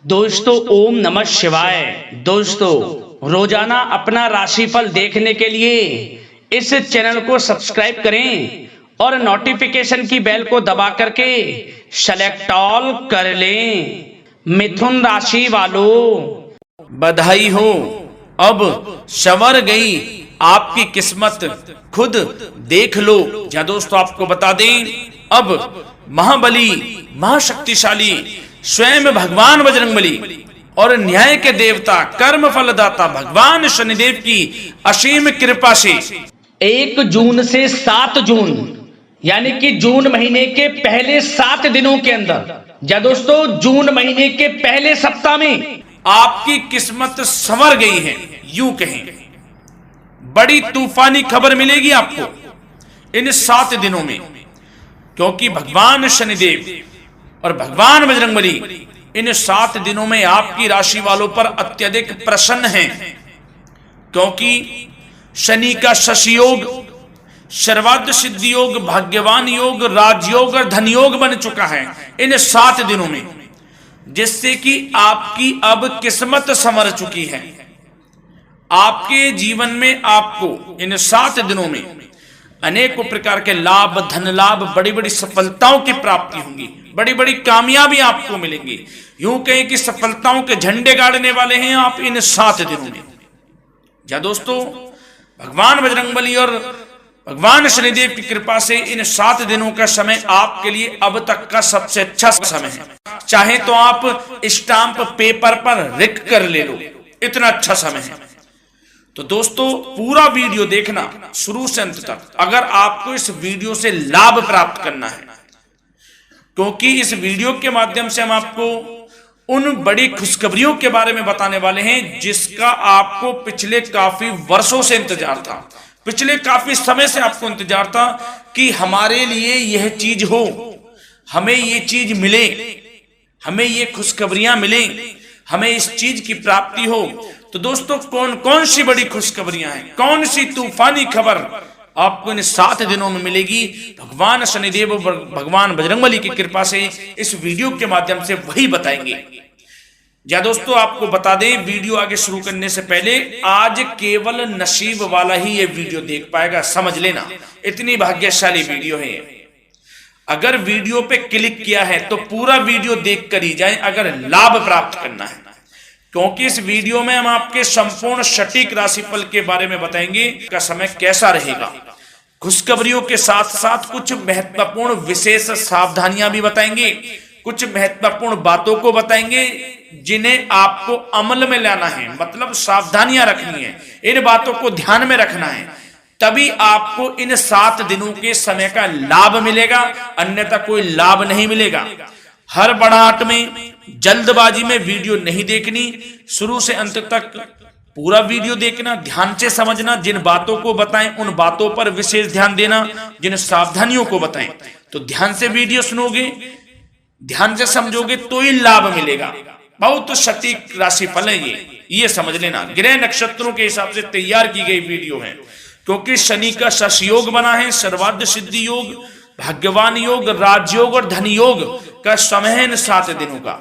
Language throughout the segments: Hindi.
दोस्तों ओम नमः शिवाय। दोस्तों रोजाना अपना राशिफल देखने के लिए इस चैनल को सब्सक्राइब करें और नोटिफिकेशन की बेल को दबा करके सेलेक्ट ऑल कर लें। मिथुन राशि वालों बधाई हो, अब संवर गई आपकी किस्मत, खुद देख लो। या दोस्तों आपको बता दें, अब महाबली महाशक्तिशाली स्वयं भगवान बजरंगबली और न्याय के देवता कर्म फलदाता भगवान शनिदेव की असीम कृपा से 1 जून से 7 जून यानी कि जून महीने के पहले 7 दिनों के अंदर, या दोस्तों जून महीने के पहले सप्ताह में आपकी किस्मत संवर गई है। यूं कहें, बड़ी तूफानी खबर मिलेगी आपको इन 7 दिनों में, क्योंकि भगवान शनिदेव और भगवान बजरंगबली इन 7 दिनों में आपकी राशि वालों पर अत्यधिक प्रसन्न हैं, क्योंकि शनि का शशि योग, सर्वार्थ सिद्धि योग, भाग्यवान योग, राजयोग और धन योग बन चुका है इन 7 दिनों में, जिससे कि आपकी अब किस्मत संवर चुकी है। आपके जीवन में आपको इन 7 दिनों में अनेकों प्रकार के लाभ, धन लाभ, बड़ी बड़ी सफलताओं की प्राप्ति होंगी, बड़ी बड़ी कामयाबी आपको मिलेंगी। यूं कहें कि सफलताओं के झंडे गाड़ने वाले हैं आप इन 7 दिनों में। या दोस्तों भगवान बजरंगबली और भगवान शनिदेव की कृपा से इन 7 दिनों का समय आपके लिए अब तक का सबसे अच्छा समय है। चाहे तो आप स्टाम्प पेपर पर लिख कर ले लो, इतना अच्छा समय है। तो दोस्तों पूरा वीडियो देखना शुरू से अंत तक, अगर आपको इस वीडियो से लाभ प्राप्त करना है, क्योंकि इस वीडियो के माध्यम से हम आपको उन बड़ी खुशखबरियों के बारे में बताने वाले हैं जिसका आपको पिछले काफी वर्षों से इंतजार था, पिछले काफी समय से आपको इंतजार था कि हमारे लिए यह चीज हो, हमें ये चीज मिले, हमें ये खुशखबरियां मिले, हमें इस चीज की प्राप्ति हो। तो दोस्तों कौन कौन सी बड़ी खुशखबरियां हैं, कौन सी तूफानी खबर आपको इन 7 दिनों में मिलेगी, भगवान शनिदेव और भगवान बजरंगबली की कृपा से इस वीडियो के माध्यम से वही बताएंगे। या दोस्तों आपको बता दें, वीडियो आगे शुरू करने से पहले, आज केवल नसीब वाला ही ये वीडियो देख पाएगा, समझ लेना, इतनी भाग्यशाली वीडियो है। अगर वीडियो पे क्लिक किया है तो पूरा वीडियो देख कर ही जाए अगर लाभ प्राप्त करना है, क्योंकि इस वीडियो में हम आपके संपूर्ण सटीक राशिफल के बारे में बताएंगे का समय कैसा रहेगा। खुशखबरियों के साथ साथ कुछ महत्वपूर्ण विशेष सावधानियां भी बताएंगे, कुछ महत्वपूर्ण बातों को बताएंगे जिन्हें आपको अमल में लाना है, मतलब सावधानियां रखनी है, इन बातों को ध्यान में रखना है, तभी आपको इन 7 दिनों के समय का लाभ मिलेगा, अन्यथा कोई लाभ नहीं मिलेगा। हर बड़ाहट में, जल्दबाजी में वीडियो नहीं देखनी, शुरू से अंत तक पूरा वीडियो देखना, ध्यान से समझना, जिन बातों को बताएं उन बातों पर विशेष ध्यान देना, जिन सावधानियों को बताएं तो ध्यान से वीडियो सुनोगे, ध्यान से समझोगे तो ही लाभ मिलेगा। बहुत सटीक राशिफल है ये समझ लेना, ग्रह नक्षत्रों के हिसाब से तैयार की गई वीडियो है, क्योंकि शनि का शशि योग बना है, सर्वार्थ सिद्धि योग, भाग्यवान योग, राजयोग और धन योग का समय है इन 7 दिनों का।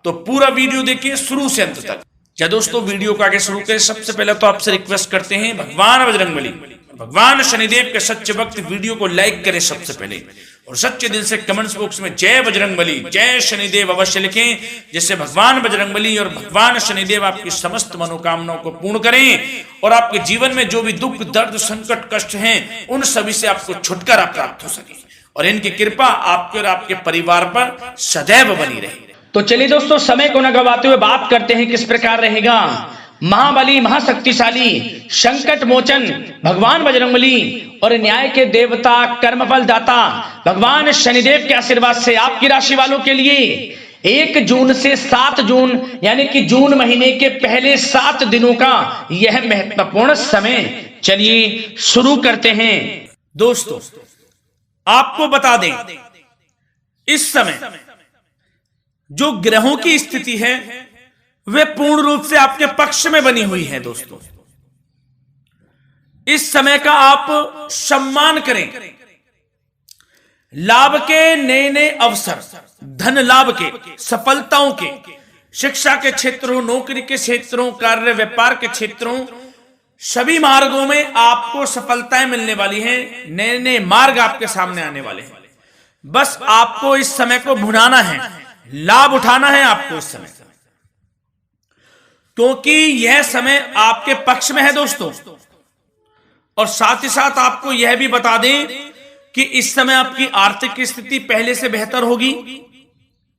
तो पूरा वीडियो देखिए शुरू से अंत तक। या दोस्तों वीडियो को आगे शुरू करें, सबसे पहले तो आपसे रिक्वेस्ट करते हैं, भगवान बजरंगबली, भगवान शनिदेव के सच्चे भक्त वीडियो को लाइक करें सबसे पहले, और सच्चे दिल से कमेंट्स बॉक्स में जय बजरंगबली, जय शनिदेव अवश्य लिखें, जिससे भगवान बजरंगबली और भगवान शनिदेव आपकी समस्त मनोकामनाओं को पूर्ण करें और आपके जीवन में जो भी दुख, दर्द, संकट, कष्ट हैं उन सभी से आपको छुटकारा प्राप्त हो सके, और इनकी कृपा आपके और आपके परिवार पर सदैव बनी रहे। तो चलिए दोस्तों समय को न गवाते हुए बात करते हैं किस प्रकार रहेगा महाबली महाशक्तिशाली संकट मोचन भगवान बजरंगबली और न्याय के देवता कर्मफल दाता भगवान शनिदेव के आशीर्वाद से आपकी राशि वालों के लिए 1 जून से 7 जून यानी कि जून महीने के पहले 7 दिनों का यह महत्वपूर्ण समय। चलिए शुरू करते हैं। दोस्तों आपको बता दें, इस समय जो ग्रहों की स्थिति है वे पूर्ण रूप से आपके पक्ष में बनी हुई है। दोस्तों इस समय का आप सम्मान करें, लाभ के नए नए अवसर, धन लाभ के, सफलताओं के शिक्षा के क्षेत्रों, नौकरी के क्षेत्रों, कार्य व्यापार के क्षेत्रों, सभी मार्गों में आपको सफलताएं मिलने वाली हैं। नए नए मार्ग आपके सामने आने वाले हैं। बस आपको इस समय को भुनाना है, लाभ उठाना है आपको इस समय, क्योंकि यह समय आपके पक्ष में है दोस्तों। और साथ ही साथ आपको यह भी बता दें कि इस समय आपकी आर्थिक स्थिति पहले से बेहतर होगी।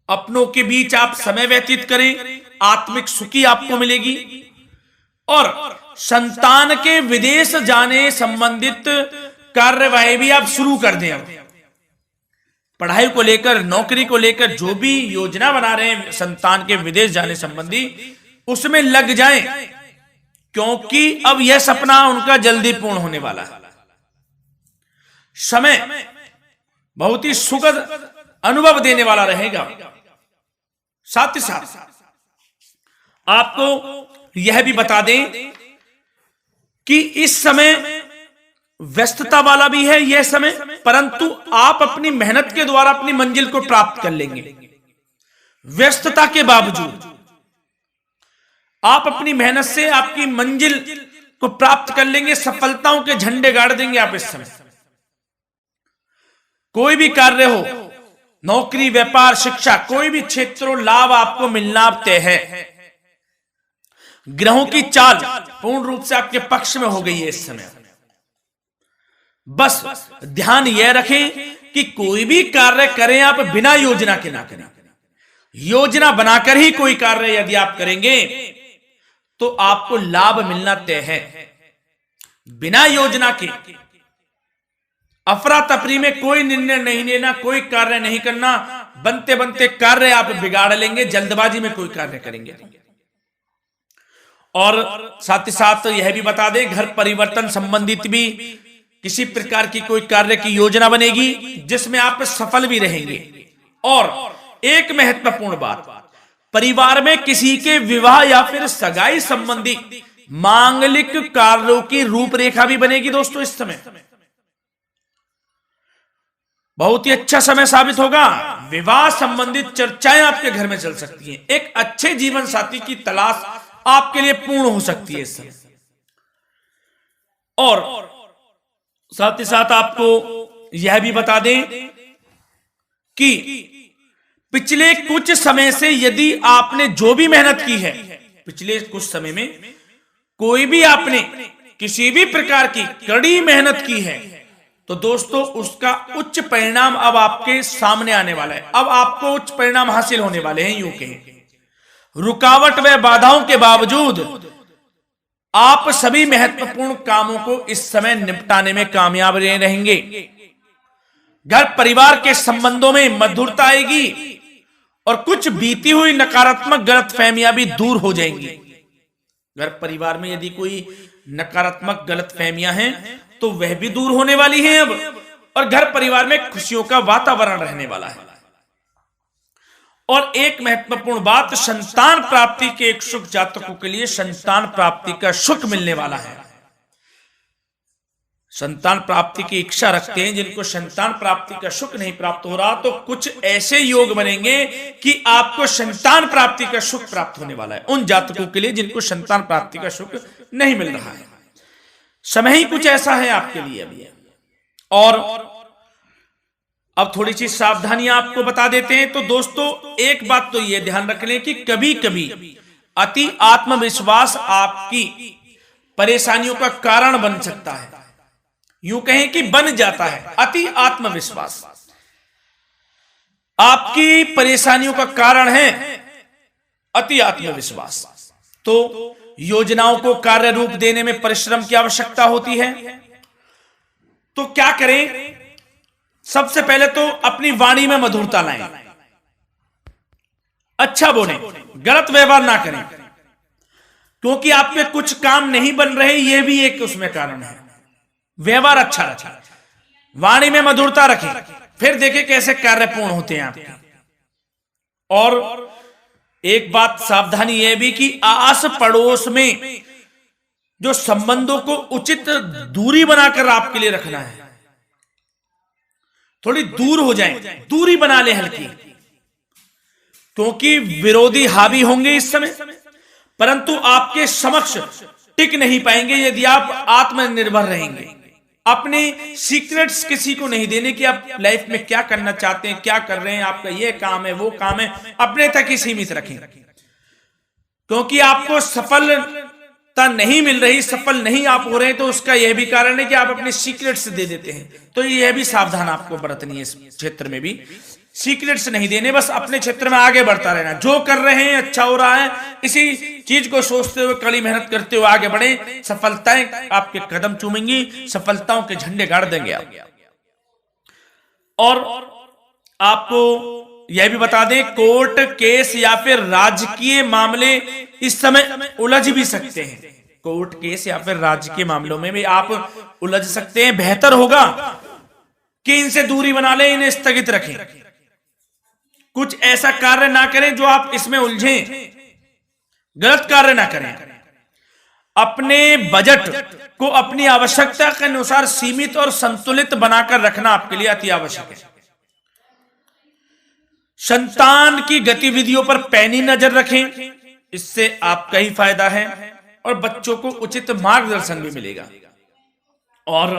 अपनों के बीच आप समय व्यतीत करें, आत्मिक सुखी आपको मिलेगी। और संतान के विदेश जाने संबंधित कार्यवाही भी आप शुरू कर दें। अब पढ़ाई को लेकर, नौकरी को लेकर जो भी योजना बना रहे हैं संतान के विदेश जाने संबंधी, उसमें लग जाएं, क्योंकि अब यह सपना उनका जल्दी पूर्ण होने वाला है। समय बहुत ही सुखद अनुभव देने वाला रहेगा। साथ ही साथ आपको यह भी बता दें कि इस समय व्यस्तता वाला भी है यह समय, परंतु आप अपनी मेहनत के द्वारा अपनी मंजिल को प्राप्त कर लेंगे। व्यस्तता के बावजूद आप अपनी मेहनत से आपकी मंजिल को प्राप्त कर लेंगे। सफलताओं के झंडे गाड़ देंगे आप इस समय। कोई भी कार्य हो, नौकरी, व्यापार, शिक्षा, कोई भी क्षेत्रों, लाभ आपको मिलना तय है। ग्रहों की चाल पूर्ण रूप से आपके पक्ष में हो गई है इस समय। बस ध्यान यह रखें कि कोई भी कार्य करें आप बिना योजना के ना करें। योजना बनाकर ही कोई कार्य यदि आप करेंगे तो आपको लाभ मिलना तय है। बिना योजना के अफरा तफरी में कोई निर्णय नहीं लेना, कोई कार्य नहीं करना। बनते बनते कार्य आप बिगाड़ लेंगे, जल्दबाजी में कोई कार्य करेंगे। और साथ ही साथ यह भी बता दें, घर परिवर्तन संबंधित भी किसी प्रकार की कोई कार्य की योजना बनेगी जिसमें आप सफल भी रहेंगे। और एक महत्वपूर्ण बात, परिवार में किसी के विवाह या फिर सगाई संबंधी मांगलिक कार्यों की रूपरेखा भी बनेगी दोस्तों। इस समय बहुत ही अच्छा समय साबित होगा। विवाह संबंधित चर्चाएं आपके घर में चल सकती हैं। एक अच्छे जीवन साथी की तलाश आपके लिए पूर्ण हो सकती है इस समय। और साथ ही साथ आपको यह भी बता दें कि पिछले कुछ समय से यदि आपने जो भी मेहनत की है, पिछले कुछ समय में कोई भी आपने किसी भी प्रकार की कड़ी मेहनत की है, तो दोस्तों उसका उच्च परिणाम अब आपके सामने आने वाला है। अब आपको उच्च परिणाम हासिल होने वाले हैं। यूं कहें, रुकावट व बाधाओं के बावजूद आप सभी महत्वपूर्ण कामों को इस समय निपटाने में कामयाब रहेंगे। घर परिवार के संबंधों में मधुरता आएगी और कुछ बीती हुई नकारात्मक गलतफहमियां भी दूर हो जाएंगी। घर परिवार में यदि कोई नकारात्मक गलतफहमियां हैं तो वह भी दूर होने वाली हैं अब, और घर परिवार में खुशियों का वातावरण रहने वाला है। और एक महत्वपूर्ण बात, संतान प्राप्ति के इच्छुक जातकों के लिए संतान प्राप्ति का सुख मिलने वाला है। संतान प्राप्ति की इच्छा रखते हैं जिनको संतान प्राप्ति का सुख नहीं प्राप्त हो रहा, तो कुछ ऐसे योग बनेंगे कि आपको संतान प्राप्ति का सुख प्राप्त होने वाला है। उन जातकों के लिए जिनको संतान प्राप्ति का सुख नहीं मिल रहा है, समय ही कुछ ऐसा है आपके लिए अभी। और अब थोड़ी सी सावधानियां आपको बता देते हैं। तो दोस्तों एक बात तो यह ध्यान रख लें कि कभी कभी अति आत्मविश्वास आपकी परेशानियों का कारण बन सकता है। यूं कहें कि बन जाता है। अति आत्मविश्वास आपकी परेशानियों का कारण है। अति आत्मविश्वास तो योजनाओं को कार्य रूप देने में परिश्रम की आवश्यकता होती है। तो क्या करें? सबसे पहले तो अपनी वाणी में मधुरता लाएं, अच्छा बोलें, गलत व्यवहार ना करें, क्योंकि आपके कुछ काम नहीं बन रहे, यह भी एक उसमें कारण है। व्यवहार अच्छा रखें, वाणी में मधुरता रखें, फिर देखें कैसे कार्य पूर्ण होते हैं आपके। और एक बात सावधानी यह भी कि आस पड़ोस में जो संबंधों को उचित दूरी बनाकर आपके लिए रखना है। थोड़ी दूर हो जाएं, दूरी बना ले हल्की, क्योंकि विरोधी हावी होंगे इस समय, परंतु आपके समक्ष टिक नहीं पाएंगे यदि आप आत्मनिर्भर रहेंगे। अपने सीक्रेट्स किसी को नहीं देने कि आप लाइफ में क्या करना चाहते हैं, क्या कर रहे हैं, आपका ये काम है वो काम है, अपने तक ही सीमित रखें। क्योंकि आपको सफलता नहीं मिल रही, सफल नहीं आप हो रहे, तो उसका यह भी कारण है कि आप अपने सीक्रेट्स दे देते हैं। तो यह भी सावधान आपको बरतनी है, इस क्षेत्र में भी सीक्रेट्स नहीं देने, बस अपने क्षेत्र में आगे बढ़ता रहना। जो कर रहे हैं अच्छा हो रहा है, इसी चीज को सोचते हुए कड़ी मेहनत करते हुए आगे बढ़े। सफलताएं आपके कदम चूमेंगी, सफलताओं के झंडे गाड़ देंगे आप। और आपको यह भी बता दें, कोर्ट केस या फिर राजकीय मामले इस समय उलझ भी सकते हैं। कोर्ट केस या फिर राजकीय मामलों में भी आप उलझ सकते हैं। बेहतर होगा कि इनसे दूरी बना लें, इन्हें स्थगित रखें, कुछ ऐसा कार्य ना करें जो आप इसमें उलझें, गलत कार्य ना करें। अपने बजट को अपनी आवश्यकता के अनुसार सीमित और संतुलित बनाकर रखना आपके लिए अति आवश्यक है। संतान की गतिविधियों पर पैनी नजर रखें, इससे आपका ही फायदा है और बच्चों को उचित मार्गदर्शन भी मिलेगा। और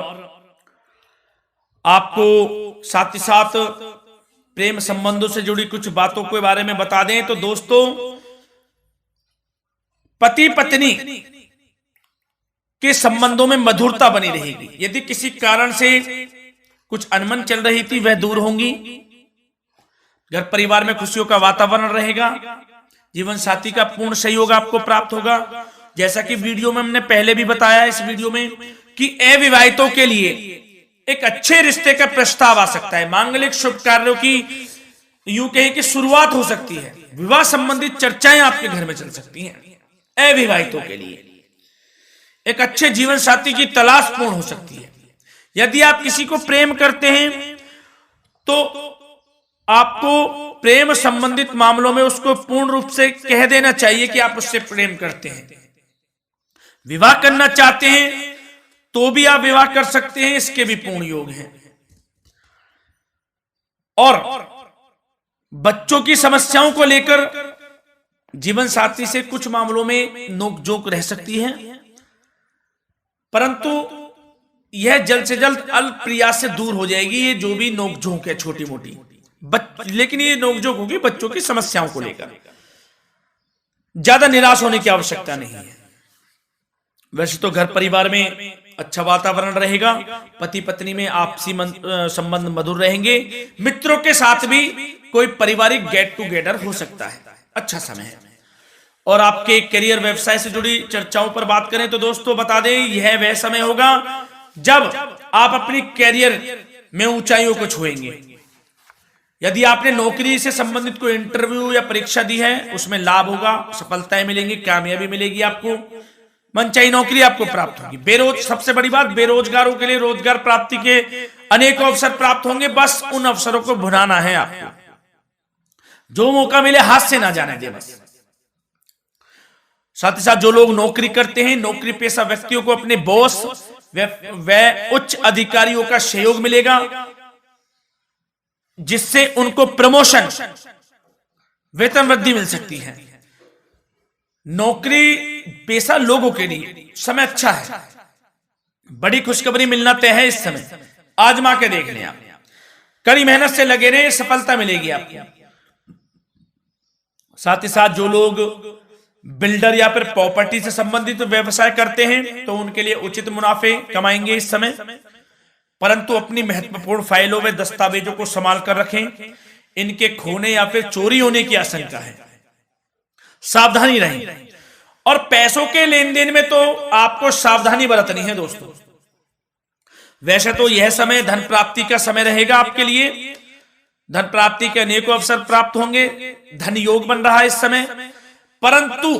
आपको साथ ही साथ प्रेम संबंधों से जुड़ी कुछ बातों के बारे में बता दें तो दोस्तों, पति पत्नी के संबंधों में मधुरता बनी रहेगी। यदि किसी कारण से कुछ अनबन चल रही थी वह दूर होंगी, घर परिवार में खुशियों का वातावरण रहेगा, जीवन साथी का पूर्ण सहयोग आपको प्राप्त होगा। जैसा कि वीडियो में हमने पहले भी बताया इस वीडियो में कि अविवाहितों के लिए एक अच्छे रिश्ते का प्रस्ताव आ सकता है। मांगलिक शुभ कार्यों की यूं कहें कि शुरुआत हो सकती है। विवाह संबंधित चर्चाएं आपके घर में चल सकती हैं। अविवाहितों के लिए एक अच्छे जीवन साथी की तलाश पूर्ण हो सकती है। यदि आप किसी को प्रेम करते हैं तो आपको प्रेम संबंधित मामलों में उसको पूर्ण रूप से कह देना चाहिए कि आप उससे प्रेम करते हैं। विवाह करना चाहते हैं तो भी आप विवाह कर सकते हैं, इसके भी पूर्ण योग हैं। और बच्चों की समस्याओं को लेकर जीवन साथी से कुछ मामलों में नोकझोंक रह सकती है, परंतु यह जल्द से जल्द अल्प प्रयास से दूर हो जाएगी। ये जो भी नोकझोंक है छोटी मोटी, लेकिन ये नोकझोंक होगी बच्चों की समस्याओं को लेकर। ज्यादा निराश होने की आवश्यकता नहीं है। वैसे तो घर परिवार में अच्छा वातावरण रहेगा, पति पत्नी में आपसी संबंध मधुर रहेंगे। मित्रों के साथ भी कोई पारिवारिक गेट टुगेदर हो सकता है, अच्छा समय है। और आपके करियर व्यवसाय से जुड़ी चर्चाओं पर बात करें तो दोस्तों बता दें, यह वह समय होगा जब आप अपनी करियर में ऊंचाइयों को छुएंगे। यदि आपने नौकरी से संबंधित कोई इंटरव्यू या परीक्षा दी है, उसमें लाभ होगा, सफलताएं मिलेंगी, कामयाबी मिलेगी, आपको मनचाही नौकरी आपको प्राप्त होगी। सबसे बड़ी बात, बेरोजगारों के लिए रोजगार प्राप्ति के अनेक अवसर प्राप्त होंगे। बस उन अवसरों को भुनाना है आपको। जो मौका मिले हाथ से ना जाने दे बस। साथ ही साथ जो लोग नौकरी करते हैं, नौकरी पेशा व्यक्तियों को अपने बॉस व उच्च अधिकारियों का सहयोग मिलेगा, जिससे उनको प्रमोशन, वेतन वृद्धि मिल सकती है। नौकरी पेशा लोगों के लिए समय अच्छा है। बड़ी खुशखबरी मिलना तय है इस समय, आजमा के देख लें आप। कड़ी मेहनत से लगे रहे, सफलता मिलेगी आपको। साथ ही साथ जो लोग बिल्डर या फिर प्रॉपर्टी से संबंधित व्यवसाय करते हैं तो उनके लिए उचित मुनाफे कमाएंगे इस समय, परंतु अपनी महत्वपूर्ण फाइलों व दस्तावेजों को संभाल कर रखें। इनके खोने या फिर चोरी होने की आशंका है, सावधानी रहें। और पैसों के लेन देन में तो आपको सावधानी बरतनी है दोस्तों। वैसे तो यह समय धन प्राप्ति का समय रहेगा आपके लिए। धन प्राप्ति के अनेकों अवसर प्राप्त होंगे, धन योग बन रहा है इस समय, परंतु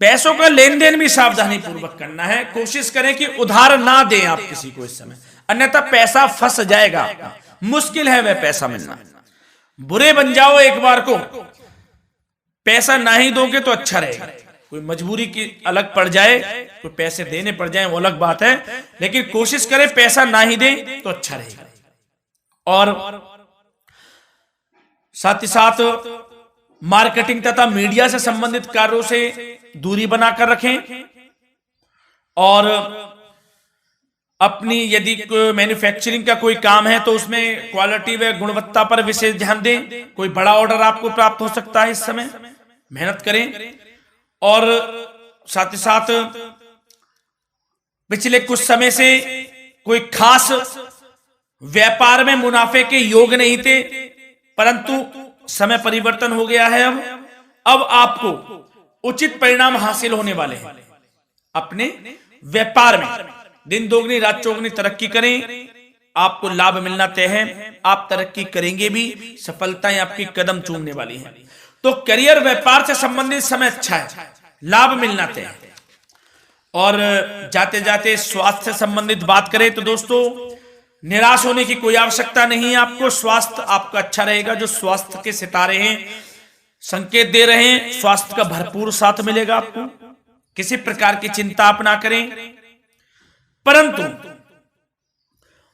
पैसों का लेन देन भी सावधानी पूर्वक करना है। कोशिश करें कि उधार ना दें आप किसी को इस समय, अन्यथा पैसा फंस जाएगा। मुश्किल है वह पैसा मिलना। बुरे बन जाओ एक बार को, पैसा ना ही दोगे तो अच्छा रहेगा। कोई मजबूरी की अलग पड़ जाए, कोई पैसे देने पड़ जाए वो अलग बात है, लेकिन कोशिश करें पैसा ना ही दें तो अच्छा रहेगा। और साथ ही साथ मार्केटिंग तथा मीडिया से संबंधित कार्यों से दूरी बनाकर रखें और अपनी यदि मैन्युफैक्चरिंग का कोई काम है तो उसमें क्वालिटी व गुणवत्ता पर विशेष ध्यान दें। कोई बड़ा ऑर्डर आपको प्राप्त हो सकता है, इस समय मेहनत करें। और साथ ही साथ पिछले कुछ समय से कोई खास व्यापार में मुनाफे के योग नहीं थे, परंतु समय परिवर्तन हो गया है। अब आपको उचित परिणाम हासिल होने वाले हैं। अपने व्यापार में दिन दोगुनी रात चौगुनी तरक्की करें, आपको लाभ मिलना तय है। आप तरक्की करेंगे भी, सफलताएं आपकी कदम चूमने वाली हैं। तो करियर व्यापार से संबंधित समय अच्छा है, लाभ मिलना तय है। और जाते जाते स्वास्थ्य से संबंधित बात करें तो दोस्तों, निराश होने की कोई आवश्यकता नहीं है। आपको स्वास्थ्य आपका अच्छा रहेगा। जो स्वास्थ्य के सितारे हैं संकेत दे रहे हैं, स्वास्थ्य का भरपूर साथ मिलेगा आपको। किसी प्रकार की चिंता आप ना करें, परंतु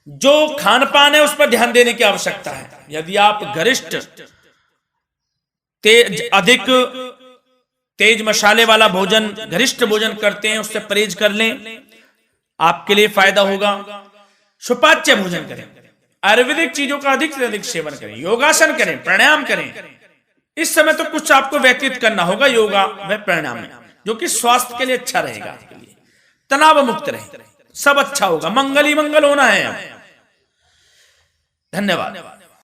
जो खान पान है उस पर ध्यान देने की आवश्यकता है। यदि आप गरिष्ठ अधिक तेज मसाले वाला भोजन, गरिष्ठ भोजन करते हैं, उससे परहेज कर लें, आपके लिए फायदा होगा। सुपाच्य भोजन करें, आयुर्वेदिक चीजों का अधिक से अधिक सेवन करें, योगासन करें, प्राणायाम करें। इस समय तो कुछ आपको व्यतीत करना होगा योगा व प्राणायाम में, जो कि स्वास्थ्य के लिए अच्छा रहेगा, आपके लिए तनाव मुक्त रहे, सब अच्छा होगा। मंगल ही मंगल होना है। धन्यवाद।